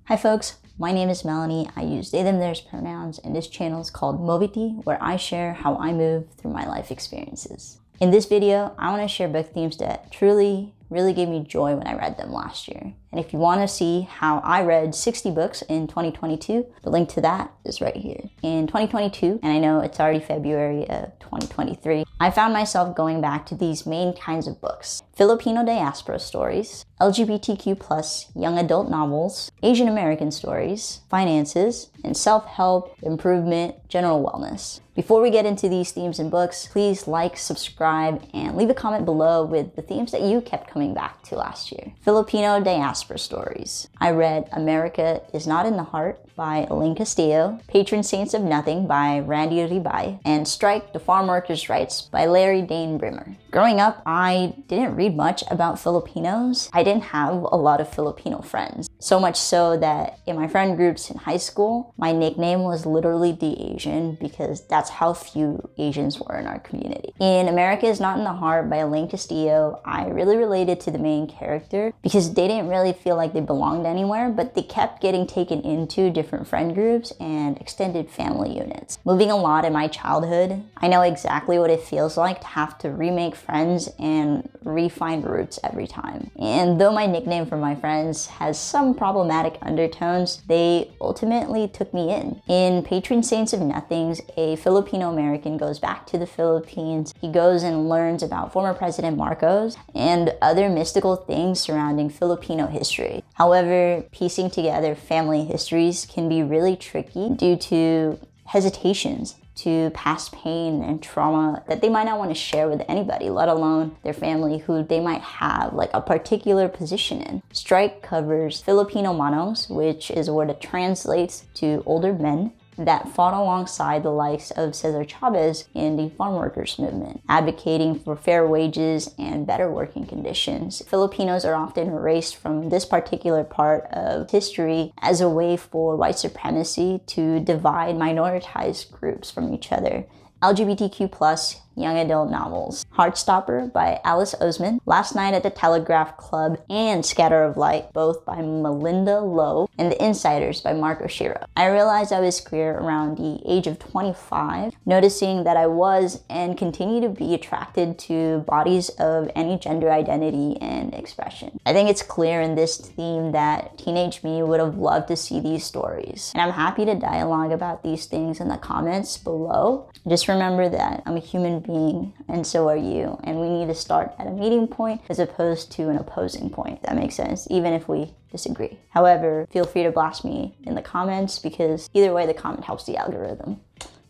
Hi folks, my name is Melanie. I use they, them, theirs pronouns, and this channel is called Moviti, where I share how I move through my life experiences. In this video, I want to share book themes that truly, really gave me joy when I read them last year. And if you want to see how I read 60 books in 2022, the link to that is right here. In 2022, and I know it's already February of 2023, I found myself going back to these main kinds of books: Filipino diaspora stories, LGBTQ+ young adult novels, Asian American stories, finances, and self-help, improvement, general wellness. Before we get into these themes and books, please like, subscribe, and leave a comment below with the themes that you kept coming back to last year. Filipino diaspora stories. I read America Is Not in the Heart by Elaine Castillo, Patron Saints of Nothing by Randy Ribay, and Strike, the Farm Workers' Rights by Larry Dane Brimmer. Growing up, I didn't read much about Filipinos. I didn't have a lot of Filipino friends. So much so that in my friend groups in high school, my nickname was literally the Asian, because that's how few Asians were in our community. In America Is Not in the Heart by Elaine Castillo, I really related to the main character because they didn't really feel like they belonged anywhere, but they kept getting taken into different friend groups and extended family units. Moving a lot in my childhood, I know exactly what it feels like to have to remake friends and re-find roots every time. And though my nickname for my friends has some problematic undertones, they ultimately took me in. In Patron Saints of Nothings, a Filipino-American goes back to the Philippines. He goes and learns about former President Marcos and other mystical things surrounding Filipino history. However, piecing together family histories can be really tricky due to hesitations, to past pain and trauma that they might not want to share with anybody, let alone their family who they might have like a particular position in. Strike covers Filipino manongs, which is a word that translates to older men, that fought alongside the likes of Cesar Chavez in the farm workers movement, advocating for fair wages and better working conditions. Filipinos are often erased from this particular part of history as a way for white supremacy to divide minoritized groups from each other. LGBTQ+ young adult novels. Heartstopper by Alice Oseman, Last Night at the Telegraph Club, and Scatter of Light, both by Melinda Lowe, and The Insiders by Mark Oshiro. I realized I was queer around the age of 25, noticing that I was and continue to be attracted to bodies of any gender identity and expression. I think it's clear in this theme that teenage me would have loved to see these stories. And I'm happy to dialogue about these things in the comments below. Just remember that I'm a human being, and so are you, and we need to start at a meeting point as opposed to an opposing point, if that makes sense, even if we disagree. However, feel free to blast me in the comments, because either way the comment helps the algorithm.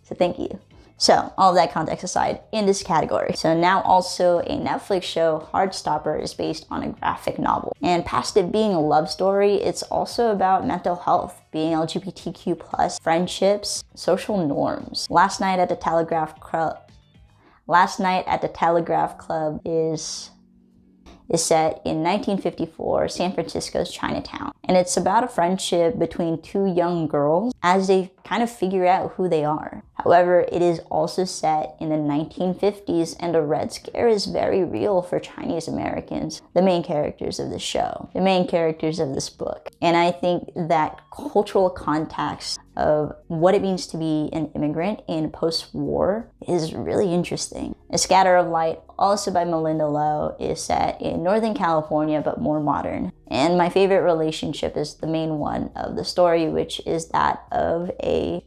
So thank you. So, all of that context aside, in this category. So now also a Netflix show, Heartstopper, is based on a graphic novel. And past it being a love story, it's also about mental health, being LGBTQ+, friendships, social norms. Last Night at the Telegraph Club is set in 1954, San Francisco's Chinatown. And it's about a friendship between two young girls as they kind of figure out who they are. However, it is also set in the 1950s, and the Red Scare is very real for Chinese Americans, the main characters of the show, the main characters of this book. And I think that cultural context of what it means to be an immigrant in post-war is really interesting. A Scatter of Light, also by Melinda Lowe, is set in Northern California but more modern. And my favorite relationship is the main one of the story, which is that of a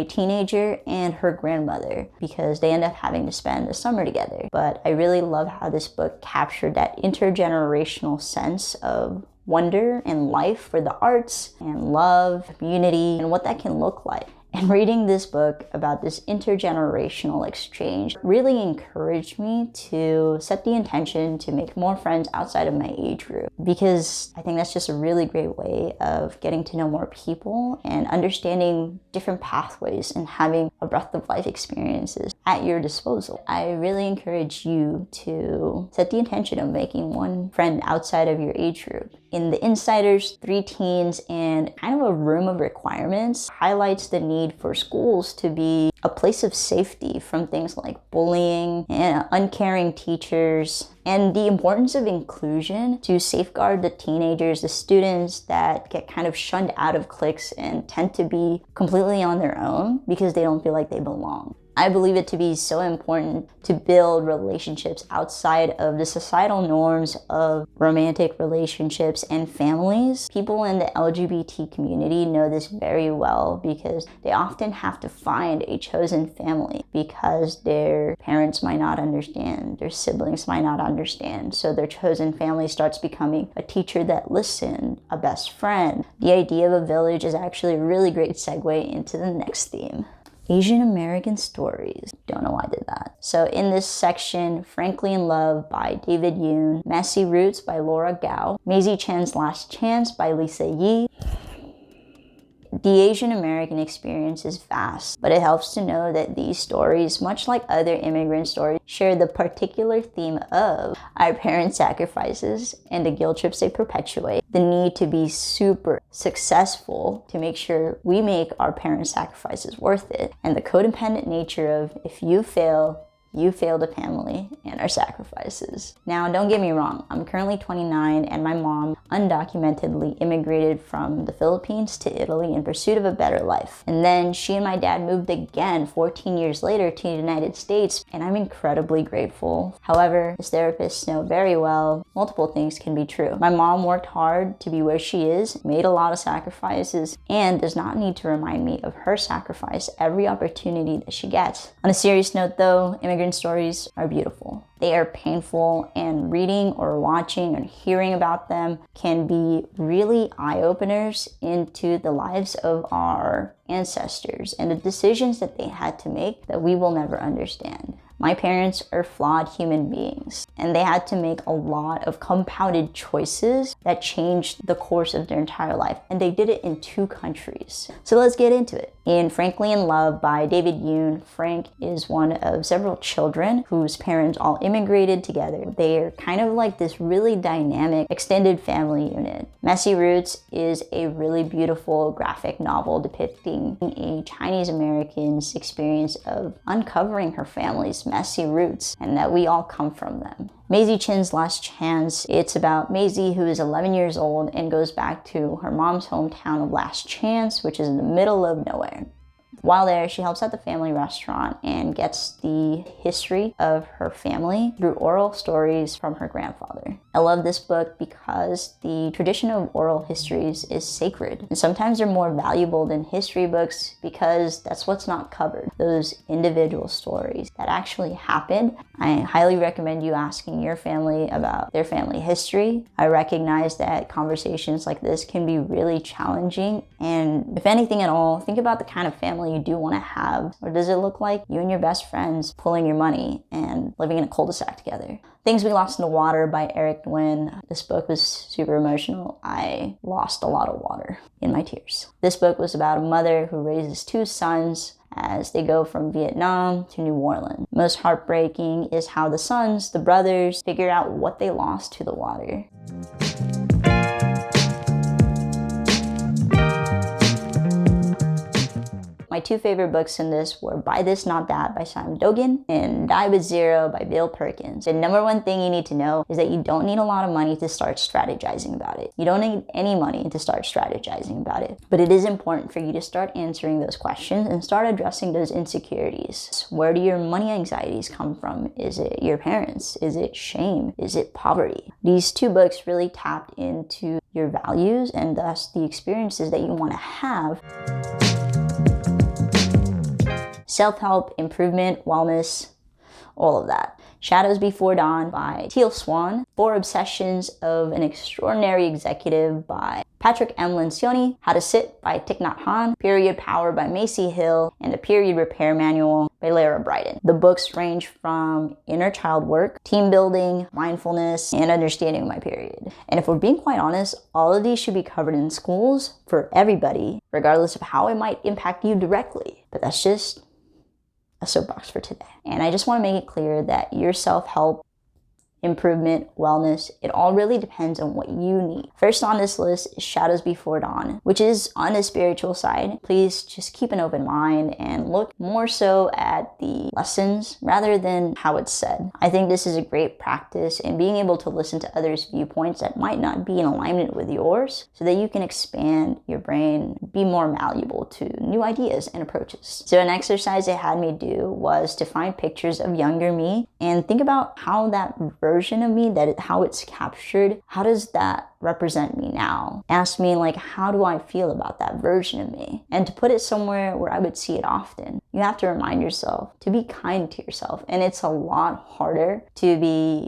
teenager and her grandmother, because they end up having to spend the summer together. But I really love how this book captured that intergenerational sense of wonder and life for the arts and love, community, and what that can look like. And reading this book about this intergenerational exchange really encouraged me to set the intention to make more friends outside of my age group, because I think that's just a really great way of getting to know more people and understanding different pathways and having a breadth of life experiences. at your disposal. I really encourage you to set the intention of making one friend outside of your age group. In The Insiders, 3 teens and kind of a room of requirements highlights the need for schools to be a place of safety from things like bullying and uncaring teachers, and the importance of inclusion to safeguard the teenagers, the students that get kind of shunned out of cliques and tend to be completely on their own because they don't feel like they belong. I believe it to be so important to build relationships outside of the societal norms of romantic relationships and families. People in the LGBT community know this very well because they often have to find a chosen family because their parents might not understand, their siblings might not understand. So their chosen family starts becoming a teacher that listened, a best friend. The idea of a village is actually a really great segue into the next theme. Asian American stories. Don't know why I did that. So in this section, Frankly in Love by David Yoon, Messy Roots by Laura Gao, Maisie Chan's Last Chance by Lisa Yi. The Asian American experience is vast, but it helps to know that these stories, much like other immigrant stories, share the particular theme of our parents' sacrifices and the guilt trips they perpetuate, the need to be super successful to make sure we make our parents' sacrifices worth it, and the codependent nature of if you fail, you failed the family and our sacrifices. Now, don't get me wrong, I'm currently 29 and my mom undocumentedly immigrated from the Philippines to Italy in pursuit of a better life. And then she and my dad moved again 14 years later to the United States, and I'm incredibly grateful. However, as therapists know very well, multiple things can be true. My mom worked hard to be where she is, made a lot of sacrifices, and does not need to remind me of her sacrifice every opportunity that she gets. On a serious note though, immigrant stories are beautiful. They are painful, and reading or watching or hearing about them can be really eye-openers into the lives of our ancestors and the decisions that they had to make that we will never understand. My parents are flawed human beings, and they had to make a lot of compounded choices that changed the course of their entire life, and they did it in 2 countries. So let's get into it. In Frankly in Love by David Yoon, Frank is one of several children whose parents all immigrated together. They're kind of like this really dynamic extended family unit. Messy Roots is a really beautiful graphic novel depicting a Chinese American's experience of uncovering her family's messy roots and that we all come from them. Maisie Chan's Last Chance, it's about Maisie, who is 11 years old and goes back to her mom's hometown of Last Chance, which is in the middle of nowhere. While there, she helps at the family restaurant and gets the history of her family through oral stories from her grandfather. I love this book because the tradition of oral histories is sacred. And sometimes they're more valuable than history books because that's what's not covered. Those individual stories that actually happened. I highly recommend you asking your family about their family history. I recognize that conversations like this can be really challenging. And if anything at all, think about the kind of family you do want to have. Or does it look like you and your best friends pulling your money and living in a cul-de-sac together? Things We Lost in the Water by Eric Nguyen. This book was super emotional. I lost a lot of water in my tears. This book was about a mother who raises 2 sons as they go from Vietnam to New Orleans. Most heartbreaking is how the sons, the brothers, figure out what they lost to the water. My 2 favorite books in this were Buy This Not That by Sam Dogan and Die with Zero by Bill Perkins. The number one thing you need to know is that you don't need a lot of money to start strategizing about it. You don't need any money to start strategizing about it. But it is important for you to start answering those questions and start addressing those insecurities. Where do your money anxieties come from? Is it your parents? Is it shame? Is it poverty? These 2 books really tapped into your values and thus the experiences that you want to have. Self-help, improvement, wellness, all of that. Shadows Before Dawn by Teal Swan. 4 Obsessions of an Extraordinary Executive by Patrick M. Lencioni. How to Sit by Thich Nhat Hanh. Period Power by Macy Hill. And The Period Repair Manual by Lara Bryden. The books range from inner child work, team building, mindfulness, and understanding my period. And if we're being quite honest, all of these should be covered in schools for everybody, regardless of how it might impact you directly. But that's just a soapbox for today. And I just want to make it clear that your self-help, improvement, wellness, it all really depends on what you need. First on this list is Shadows Before Dawn, which is on the spiritual side. Please just keep an open mind and look more so at the lessons rather than how it's said. I think this is a great practice in being able to listen to others' viewpoints that might not be in alignment with yours so that you can expand your brain, be more malleable to new ideas and approaches. So an exercise it had me do was to find pictures of younger me and think about how that version of me, how it's captured, how does that represent me now? Ask me like, how do I feel about that version of me? And to put it somewhere where I would see it often. You have to remind yourself to be kind to yourself. And it's a lot harder to be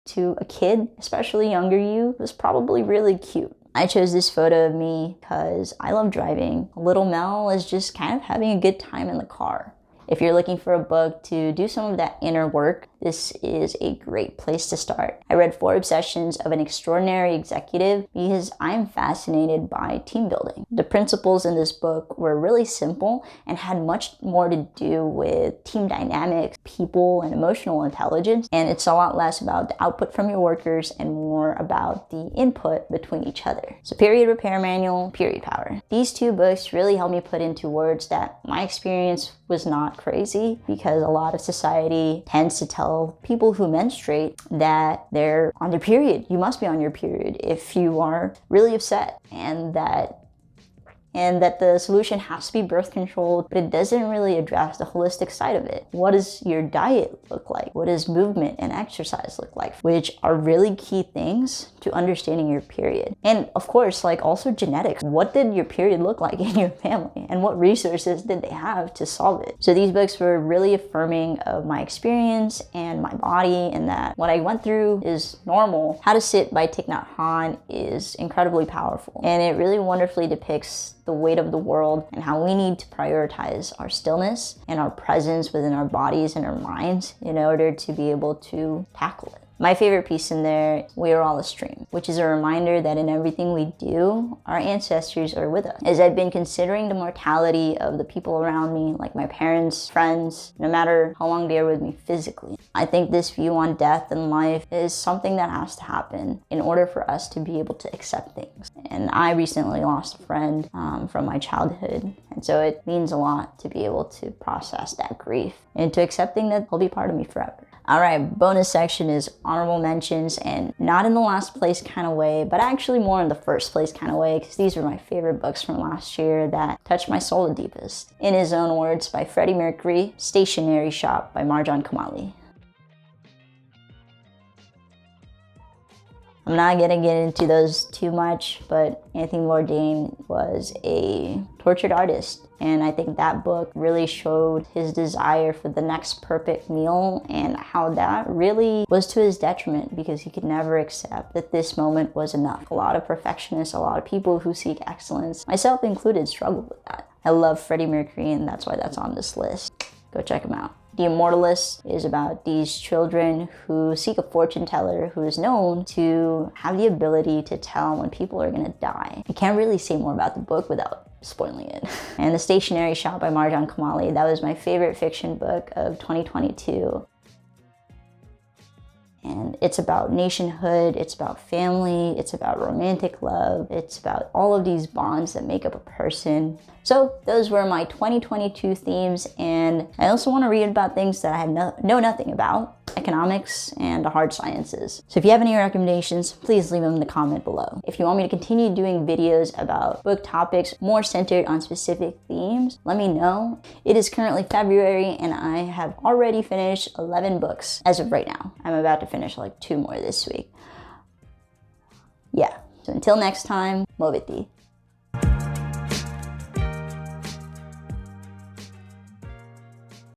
to a kid, especially younger you, who's probably really cute. I chose this photo of me because I love driving. Little Mel is just kind of having a good time in the car. If you're looking for a book to do some of that inner work, this is a great place to start. I read 4 Obsessions of an Extraordinary Executive because I'm fascinated by team building. The principles in this book were really simple and had much more to do with team dynamics, people, and emotional intelligence. And it's a lot less about the output from your workers and more about the input between each other. So Period Repair Manual, Period Power. These 2 books really helped me put into words that my experience was not crazy, because a lot of society tends to tell people who menstruate that they're on their period. You must be on your period if you are really upset, and that the solution has to be birth control, but it doesn't really address the holistic side of it. What does your diet look like? What does movement and exercise look like? Which are really key things to understanding your period. And of course, like also genetics. What did your period look like in your family? And what resources did they have to solve it? So these books were really affirming of my experience and my body, and that what I went through is normal. How to Sit by Thich Nhat Hanh is incredibly powerful. And it really wonderfully depicts the weight of the world and how we need to prioritize our stillness and our presence within our bodies and our minds in order to be able to tackle it. My favorite piece in there, We Are All a Stream, which is a reminder that in everything we do, our ancestors are with us. As I've been considering the mortality of the people around me, like my parents, friends, no matter how long they are with me physically, I think this view on death and life is something that has to happen in order for us to be able to accept things. And I recently lost a friend from my childhood, and so it means a lot to be able to process that grief and to accepting that he'll be part of me forever. All right, bonus section is honorable mentions, and not in the last place kind of way, but actually more in the first place kind of way, because these are my favorite books from last year that touched my soul the deepest. In His Own Words by Freddie Mercury, Stationery Shop by Marjan Kamali. I'm not gonna get into those too much, but Anthony Bourdain was a tortured artist. And I think that book really showed his desire for the next perfect meal and how that really was to his detriment, because he could never accept that this moment was enough. A lot of perfectionists, a lot of people who seek excellence, myself included, struggle with that. I love Freddie Mercury, and that's why that's on this list. Go check him out. The Immortalist is about these children who seek a fortune teller who is known to have the ability to tell when people are gonna die. I can't really say more about the book without spoiling it. And The Stationery Shop by Marjan Kamali, that was my favorite fiction book of 2022. And it's about nationhood, it's about family, it's about romantic love, it's about all of these bonds that make up a person. So those were my 2022 themes, and I also want to read about things that I have know nothing about, economics and the hard sciences. So if you have any recommendations, please leave them in the comment below. If you want me to continue doing videos about book topics more centered on specific themes, let me know. It is currently February, and I have already finished 11 books as of right now. I'm about to finish like 2 more this week. Yeah, so until next time, moviti.